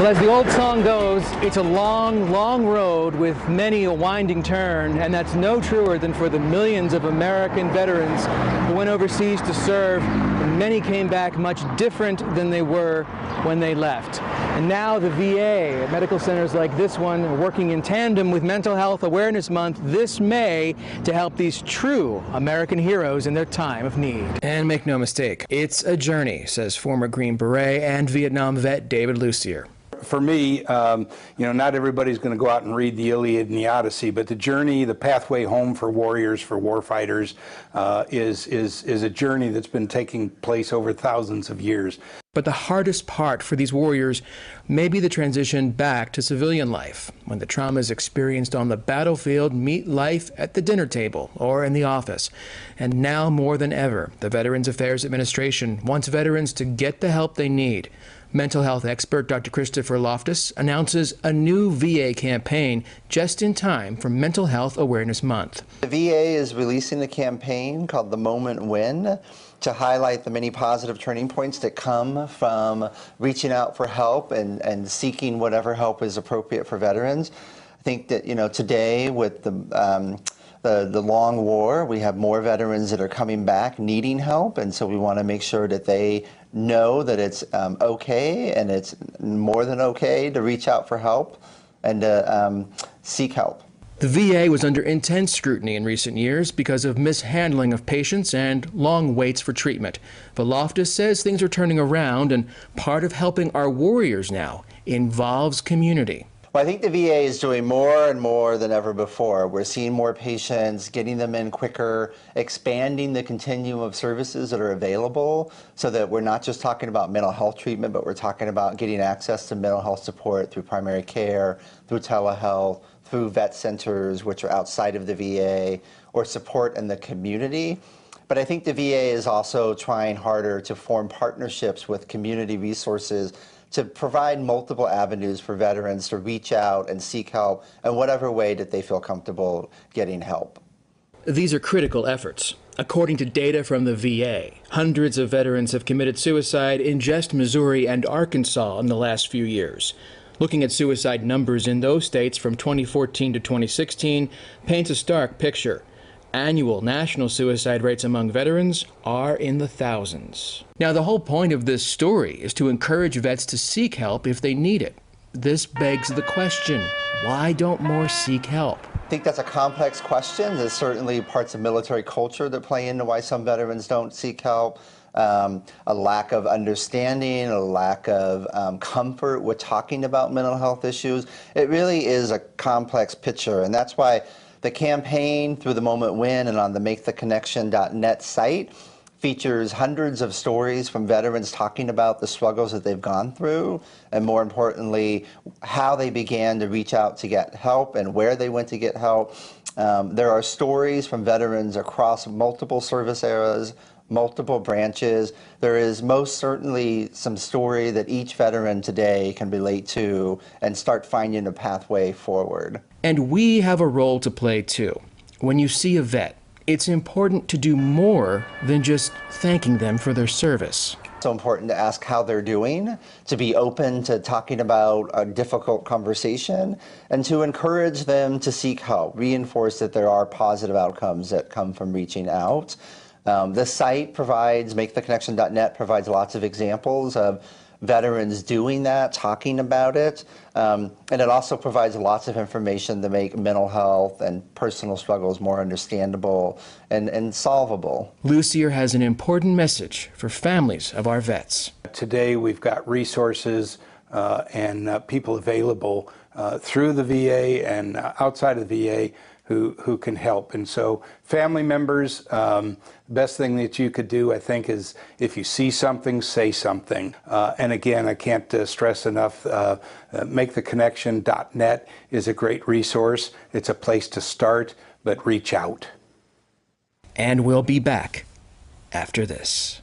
Well, as the old song goes, it's a long, long road with many a winding turn, and that's no truer than for the millions of American veterans who went overseas to serve, and many came back much different than they were when they left. And now the VA, medical centers like this one, are working in tandem with Mental Health Awareness Month this May to help these true American heroes in their time of need. And make no mistake, it's a journey, says former Green Beret and Vietnam vet David Lucier. For me, not everybody's going to go out and read the Iliad and the Odyssey, but the journey, the pathway home for warriors, for warfighters, is a journey that's been taking place over thousands of years. But the hardest part for these warriors may be the transition back to civilian life, when the traumas experienced on the battlefield meet life at the dinner table or in the office. And now more than ever, the Veterans Affairs Administration wants veterans to get the help they need. Mental health expert Dr. Christopher Loftus announces a new VA campaign just in time for Mental Health Awareness Month. The VA is releasing a campaign called The Moment When to highlight the many positive turning points that come from reaching out for help and seeking whatever help is appropriate for veterans. I think that, today with the long war, we have more veterans that are coming back needing help, and so we want to make sure that they know that it's okay and it's more than okay to reach out for help and to seek help. The VA was under intense scrutiny in recent years because of mishandling of patients and long waits for treatment. But Loftus says things are turning around, and part of helping our warriors now involves community. Well, I think the VA is doing more and more than ever before. We're seeing more patients, getting them in quicker, expanding the continuum of services that are available so that we're not just talking about mental health treatment, but we're talking about getting access to mental health support through primary care, through telehealth, through vet centers, which are outside of the VA, or support in the community. But I think the VA is also trying harder to form partnerships with community resources to provide multiple avenues for veterans to reach out and seek help in whatever way that they feel comfortable getting help. These are critical efforts. According to data from the VA, hundreds of veterans have committed suicide in just Missouri and Arkansas in the last few years. Looking at suicide numbers in those states from 2014 to 2016 paints a stark picture. Annual national suicide rates among veterans are in the thousands. Now, the whole point of this story is to encourage vets to seek help if they need it. This begs the question, why don't more seek help? I think that's a complex question. There's certainly parts of military culture that play into why some veterans don't seek help. A lack of understanding, a lack of comfort with talking about mental health issues. It really is a complex picture, and that's why the campaign through The Moment When and on the MakeTheConnection.net site features hundreds of stories from veterans talking about the struggles that they've gone through, and more importantly, how they began to reach out to get help and where they went to get help. There are stories from veterans across multiple service eras, multiple branches. There is most certainly some story that each veteran today can relate to and start finding a pathway forward. And we have a role to play too. When you see a vet, it's important to do more than just thanking them for their service. It's so important to ask how they're doing, to be open to talking about a difficult conversation, and to encourage them to seek help, reinforce that there are positive outcomes that come from reaching out. The site provides, MakeTheConnection.net provides lots of examples of veterans doing that, talking about it, and it also provides lots of information to make mental health and personal struggles more understandable and solvable. Lucier has an important message for families of our vets. Today we've got resources and people available through the VA and outside of the VA who can help. And so family members, the best thing that you could do, I think, is if you see something, say something. And again, I can't stress enough, MakeTheConnection.net is a great resource. It's a place to start, but reach out. And we'll be back after this.